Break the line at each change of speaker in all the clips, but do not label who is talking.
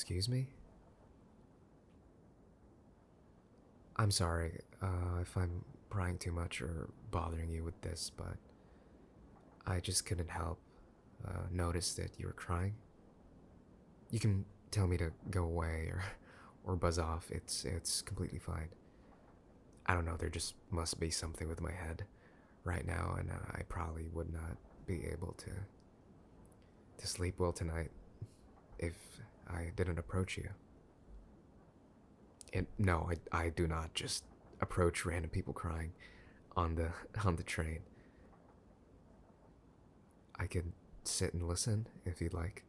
Excuse me? I'm sorry if I'm prying too much or bothering you with this, but I just couldn't help notice that you were crying. You can tell me to go away or buzz off. It's completely fine. I don't know, there just must be something with my head right now, and I probably would not be able to sleep well tonight if I didn't approach you. And no, I do not just approach random people crying on the on the train. I can sit and listen if you'd like.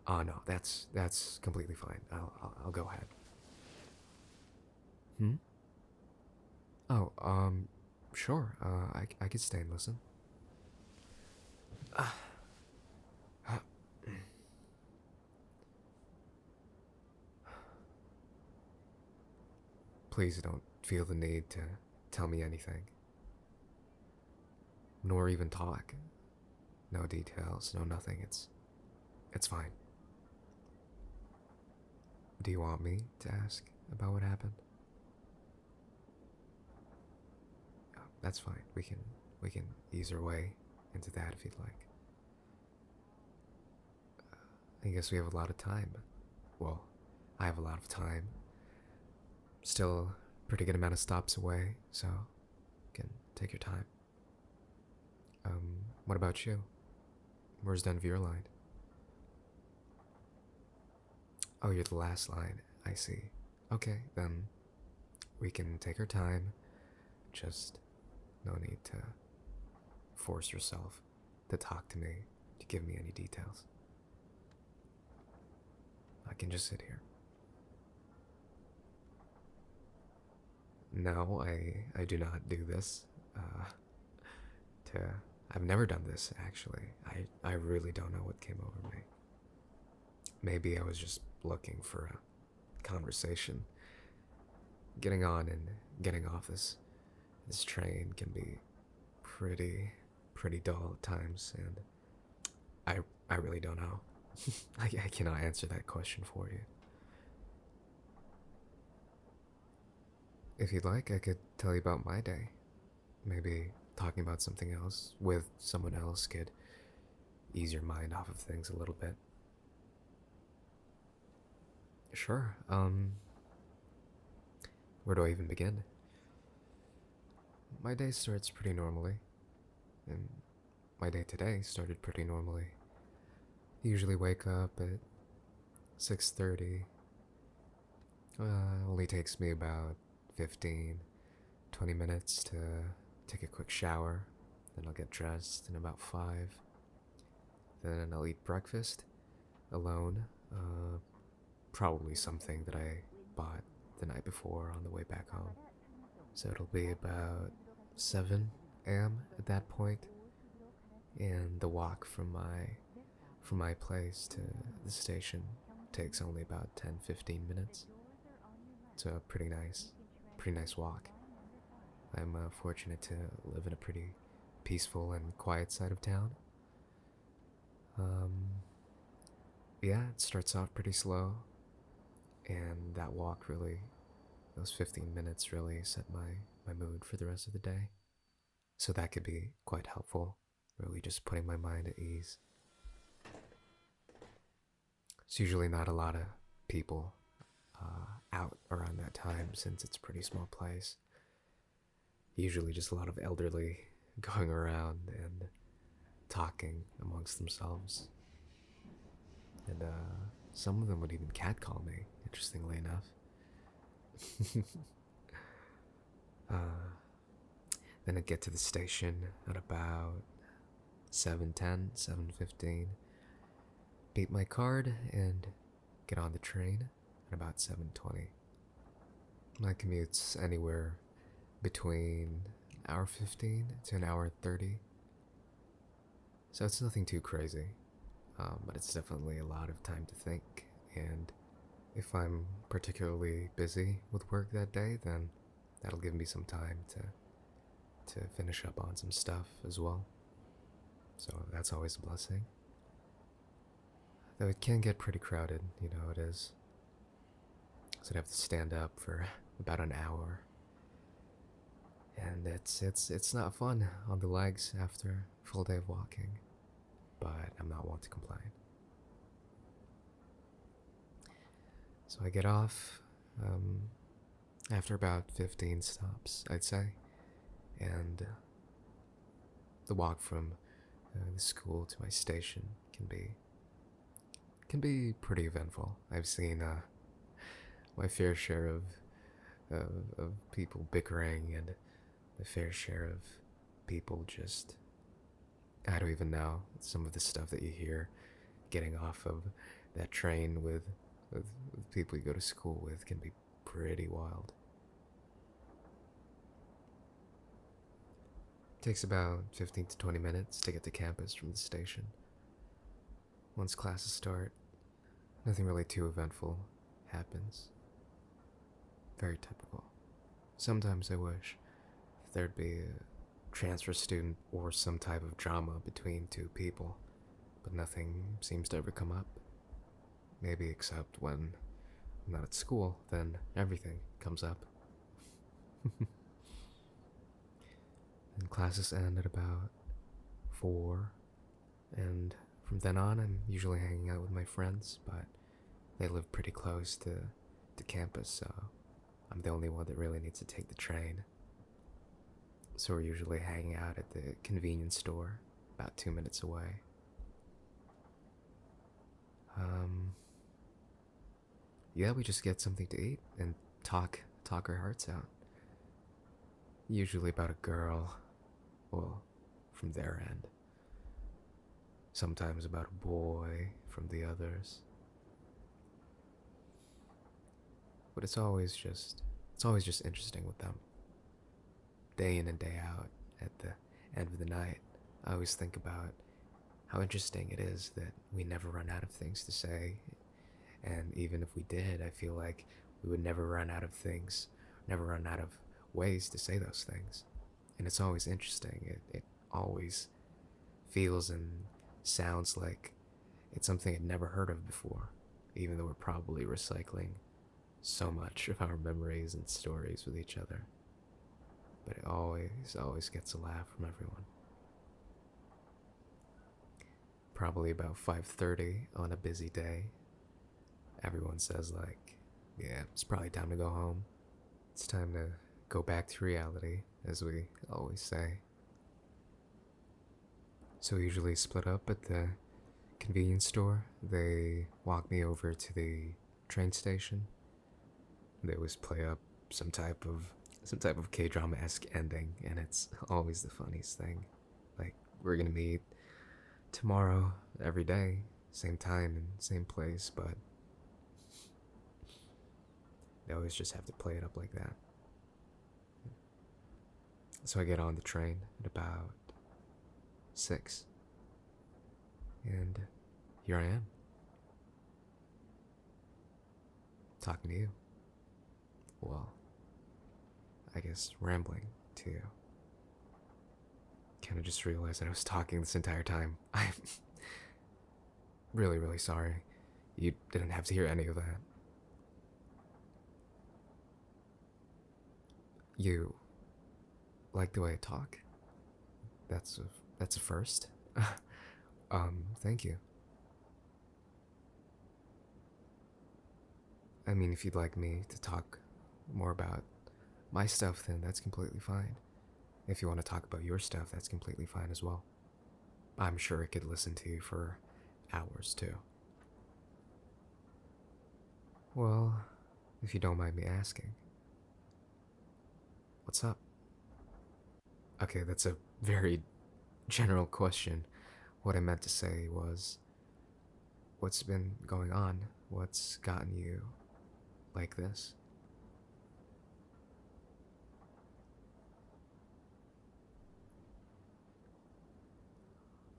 Oh no, that's completely fine. I'll go ahead. Hmm. Oh, sure. I could stay and listen. Please don't feel the need to tell me anything, nor even talk. No details, no nothing. It's fine. Do you want me to ask about what happened? Oh, that's fine. We can ease our way into that if you'd like. I guess we have a lot of time. Well, I have a lot of time. Still a pretty good amount of stops away, so you can take your time. What about you? Where's the end of your line? Oh, you're the last line. I see. Okay, then we can take our time. Just no need to force yourself to talk to me, to give me any details. I can just sit here. No, I do not do this. To I've never done this actually. I really don't know what came over me. Maybe I was just looking for a conversation. Getting on and getting off this train can be pretty dull at times, and I really don't know. I cannot answer that question for you. If you'd like, I could tell you about my day. Maybe talking about something else with someone else could ease your mind off of things a little bit. Sure. Where do I even begin? My day starts pretty normally, and my day today started pretty normally. Usually wake up at 6:30. Only takes me about 15, 20 minutes to take a quick shower. Then I'll get dressed in about 5. Then I'll eat breakfast alone. Probably something that I bought the night before on the way back home. So it'll be about 7 a.m. at that point, and the walk from my place to the station takes only about 10-15 minutes. It's a pretty nice walk. I'm fortunate to live in a pretty peaceful and quiet side of town. Um, yeah, it starts off pretty slow, and that walk really, those 15 minutes really set my mood for the rest of the day. So that could be quite helpful, really just putting my mind at ease. It's usually not a lot of people out around that time since it's a pretty small place. Usually just a lot of elderly going around and talking amongst themselves. And some of them would even catcall me, interestingly enough. uh, then I'd get to the station at about 7:10, 7:15. Beat my card and get on the train at about 7:20. My commute's anywhere between an hour 15 to an hour 30. So it's nothing too crazy, but it's definitely a lot of time to think. And if I'm particularly busy with work that day, then that'll give me some time to finish up on some stuff as well. So that's always a blessing. Though it can get pretty crowded, you know it is. So I'd have to stand up for about an hour. And it's not fun on the legs after a full day of walking. But I'm not one to complain. So I get off after about 15 stops, I'd say. And the walk from the school to my station can be pretty eventful. I've seen my fair share of people bickering and my fair share of people just, I don't even know, some of the stuff that you hear getting off of that train with people you go to school with can be pretty wild. Takes about 15 to 20 minutes to get to campus from the station. Once classes start, nothing really too eventful happens. Very typical. Sometimes I wish there'd be a transfer student or some type of drama between two people, but nothing seems to ever come up. Maybe except when I'm not at school, then everything comes up. And classes end at about 4, and from then on I'm usually hanging out with my friends, but they live pretty close to campus, so I'm the only one that really needs to take the train. So we're usually hanging out at the convenience store, about 2 minutes away. Yeah, we just get something to eat and talk our hearts out. Usually about a girl, well, from their end. Sometimes about a boy from the others. But it's always just interesting with them. Day in and day out, at the end of the night, I always think about how interesting it is that we never run out of things to say. And even if we did, I feel like we would never run out of things, never run out of ways to say those things. And it's always interesting. It always feels and sounds like it's something I'd never heard of before, even though we're probably recycling so much of our memories and stories with each other. But it always gets a laugh from everyone. Probably about 5:30 on a busy day, everyone says like, yeah, it's probably time to go home. It's time to go back to reality, as we always say. So we usually split up at the convenience store. They walk me over to the train station. They always play up some type of K-drama-esque ending, and it's always the funniest thing. Like, we're gonna meet tomorrow, every day, same time and same place, but they always just have to play it up like that. So I get on the train at about 6, and here I am, talking to you. Well, I guess rambling to you. Kinda just realized that I was talking this entire time. I'm really, really sorry. You didn't have to hear any of that. You like the way I talk? That's a first. Thank you. I mean, if you'd like me to talk more about my stuff, then that's completely fine. If you want to talk about your stuff, that's completely fine as well. I'm sure I could listen to you for hours too. Well, if you don't mind me asking, what's up? Okay, that's a very general question. What I meant to say was, what's been going on? What's gotten you like this?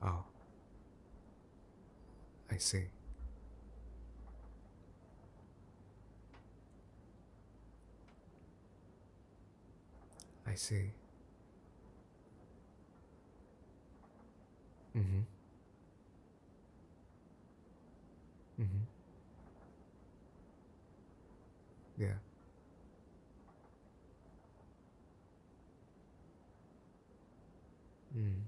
Oh, I see. I see. Mm-hmm. Mm-hmm. Yeah. Mm.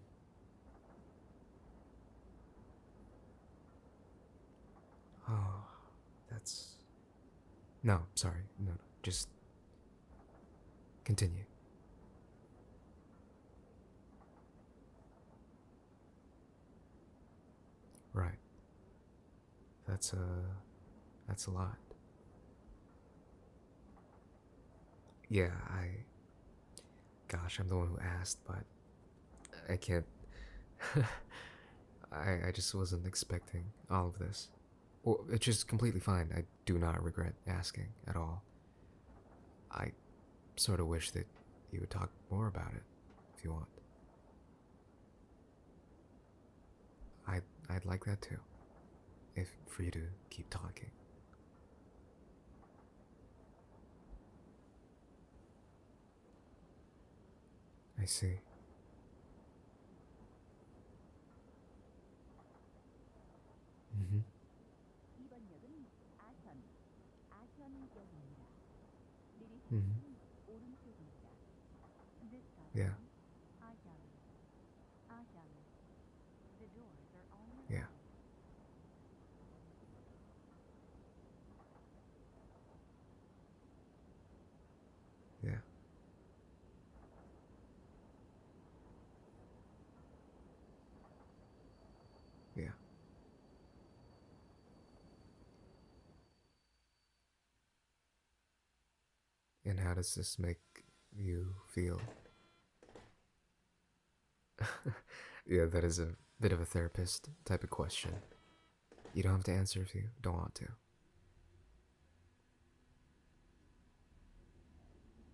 Oh, that's. No, sorry. No, no. Just continue. Right. That's a. That's a lot. Yeah, I. Gosh, I'm the one who asked, but I can't. I just wasn't expecting all of this. Well, it's just completely fine. I do not regret asking at all. I sort of wish that you would talk more about it, if you want. I'd like that too, if for you to keep talking. I see. Mm-hmm. Mm-hmm. Yeah. Yeah. Yeah. Yeah. And how does this make you feel? Yeah, that is a bit of a therapist type of question. You don't have to answer if you don't want to.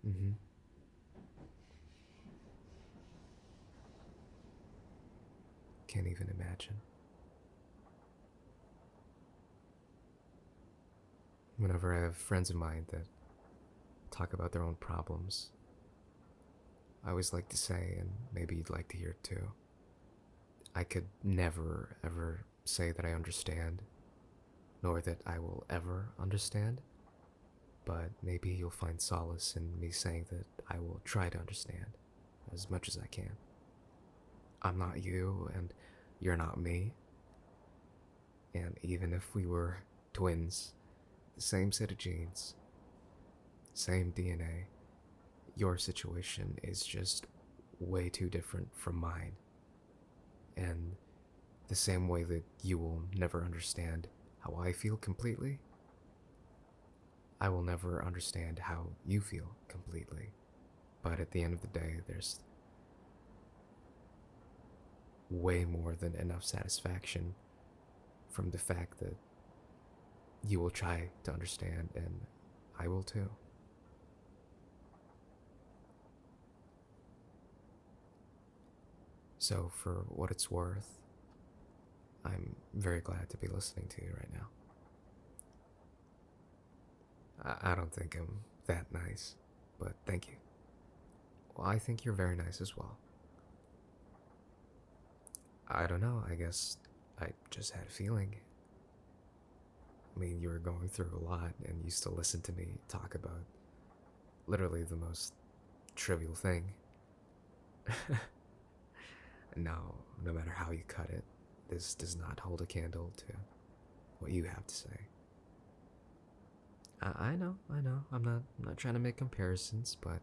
Mm-hmm. Can't even imagine. Whenever I have friends of mine that talk about their own problems, I always like to say, and maybe you'd like to hear it too, I could never, ever say that I understand, nor that I will ever understand, but maybe you'll find solace in me saying that I will try to understand as much as I can. I'm not you, and you're not me, and even if we were twins, the same set of genes, same DNA, your situation is just way too different from mine. And the same way that you will never understand how I feel completely, I will never understand how you feel completely. But at the end of the day, there's way more than enough satisfaction from the fact that you will try to understand and I will too. So, for what it's worth, I'm very glad to be listening to you right now. I don't think I'm that nice, but thank you. Well, I think you're very nice as well. I don't know, I guess I just had a feeling. I mean, you were going through a lot and you still listen to me talk about literally the most trivial thing. Now, no matter how you cut it, this does not hold a candle to what you have to say. I know, I know. I'm not trying to make comparisons, but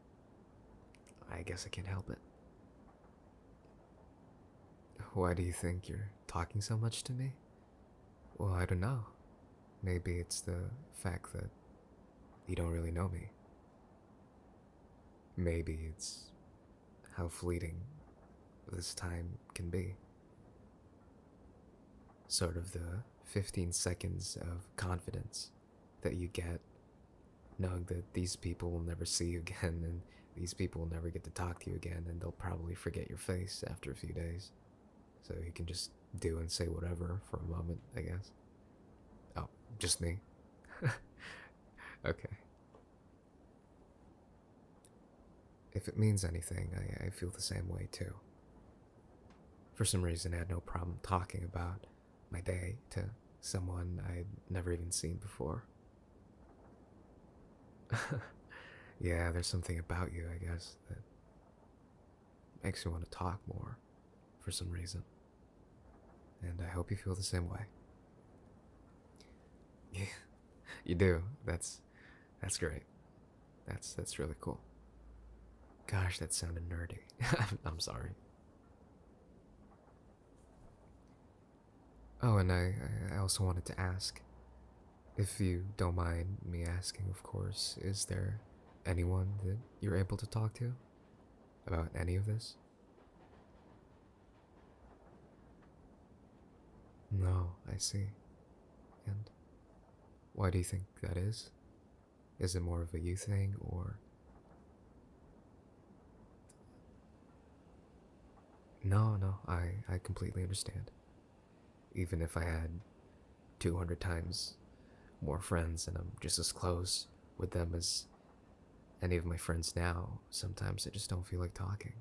I guess I can't help it. Why do you think you're talking so much to me? Well, I don't know. Maybe it's the fact that you don't really know me. Maybe it's how fleeting this time can be. Sort of the 15 seconds of confidence that you get knowing that these people will never see you again and these people will never get to talk to you again and they'll probably forget your face after a few days. So you can just do and say whatever for a moment, I guess. Oh, just me? Okay. If it means anything, I feel the same way too. For some reason, I had no problem talking about my day to someone I'd never even seen before. Yeah, there's something about you, I guess, that makes me want to talk more for some reason. And I hope you feel the same way. Yeah, you do. That's great. That's really cool. Gosh, that sounded nerdy. I'm sorry. Oh, and I also wanted to ask, if you don't mind me asking, of course, is there anyone that you're able to talk to about any of this? No, I see. And why do you think that is? Is it more of a you thing, or. No, no, I completely understand. Even if I had 200 times more friends and I'm just as close with them as any of my friends now, sometimes I just don't feel like talking.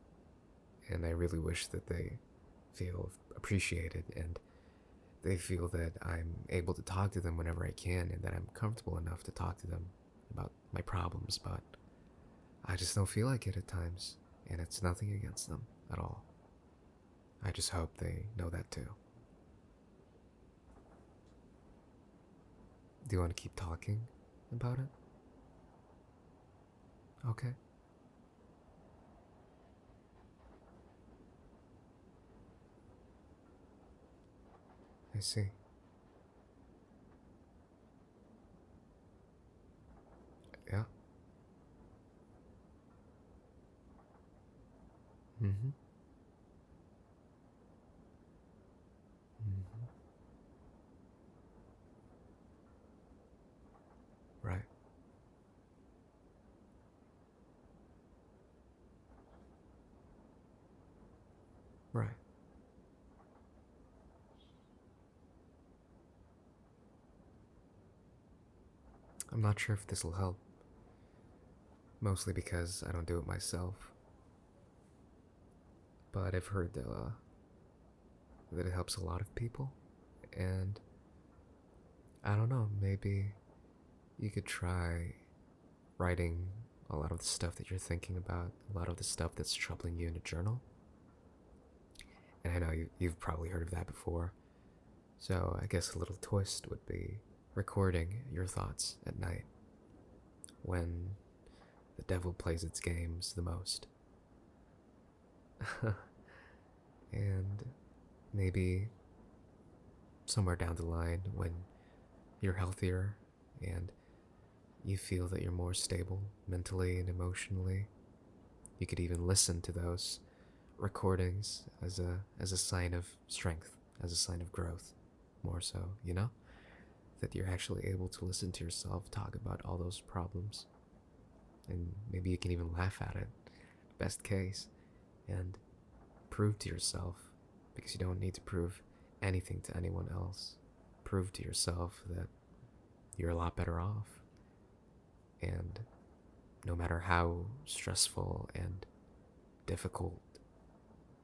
And I really wish that they feel appreciated and they feel that I'm able to talk to them whenever I can and that I'm comfortable enough to talk to them about my problems, but I just don't feel like it at times, and it's nothing against them at all. I just hope they know that too. Do you want to keep talking about it? Okay, I see. Yeah. Mm hmm. Mm hmm. Right. Right. I'm not sure if this will help, mostly because I don't do it myself, but I've heard that it helps a lot of people, and I don't know, maybe you could try writing a lot of the stuff that you're thinking about, a lot of the stuff that's troubling you in a journal. And I know you've probably heard of that before, so I guess a little twist would be recording your thoughts at night when the devil plays its games the most. And maybe somewhere down the line when you're healthier and you feel that you're more stable mentally and emotionally, you could even listen to those recordings as a sign of strength, as a sign of growth, more so, you know? That you're actually able to listen to yourself talk about all those problems. And maybe you can even laugh at it, best case, and prove to yourself, because you don't need to prove anything to anyone else. Prove to yourself that you're a lot better off. And no matter how stressful and difficult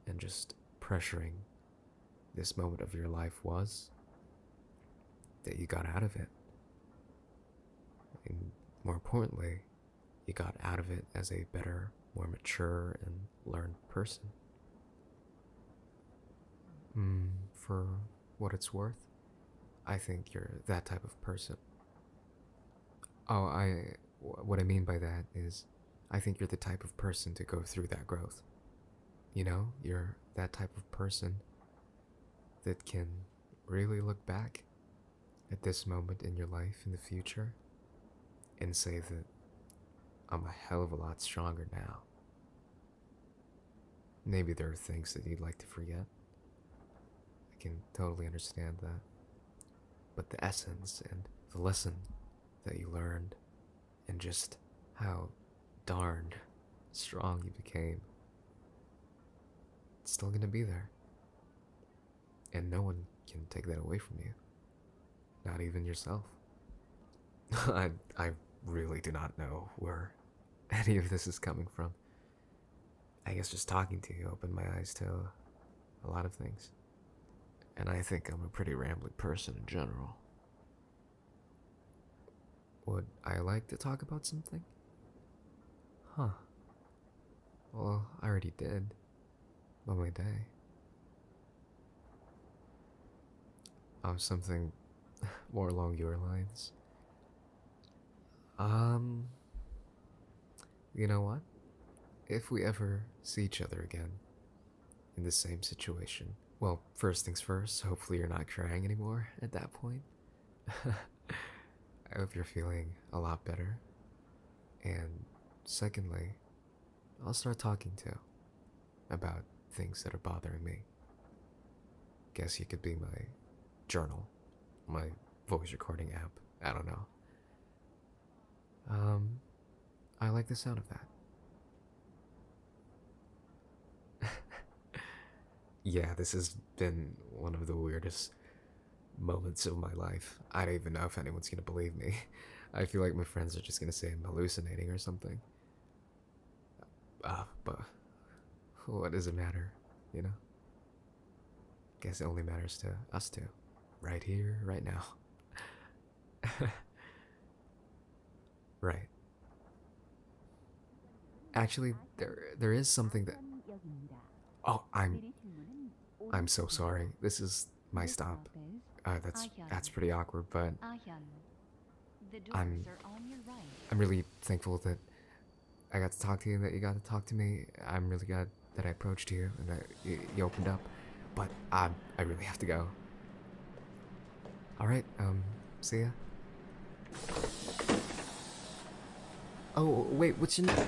and just pressuring this moment of your life was, that you got out of it. And more importantly, you got out of it as a better, more mature, and learned person. For what it's worth, I think you're that type of person. Oh, what I mean by that is, I think you're the type of person to go through that growth. You know, you're that type of person that can really look back at this moment in your life in the future and say that I'm a hell of a lot stronger now. Maybe there are things that you'd like to forget. I can totally understand that. But the essence and the lesson that you learned, and just how darn strong you became, it's still gonna be there. And no one can take that away from you. Not even yourself. I really do not know where any of this is coming from. I guess just talking to you opened my eyes to a lot of things. And I think I'm a pretty rambling person in general. Would I like to talk about something? Huh. Well, I already did. On my day. Something more along your lines. Um, you know what? If we ever see each other again in the same situation, well, first things first, hopefully you're not crying anymore at that point. I hope you're feeling a lot better. And secondly, I'll start talking too about things that are bothering me. Guess you could be my journal, my voice recording app. I don't know. I like the sound of that. Yeah, this has been one of the weirdest moments of my life. I don't even know if anyone's gonna believe me. I feel like my friends are just gonna say I'm hallucinating or something. But what does it matter, you know? Guess it only matters to us two. Right here, right now. Right. Actually, there is something that. Oh, I'm so sorry. This is my stop. That's pretty awkward, but I'm I'm really thankful that I got to talk to you, that you got to talk to me. I'm really glad that I approached you and that you opened up. But I really have to go. All right. See ya. Oh wait, what's your name?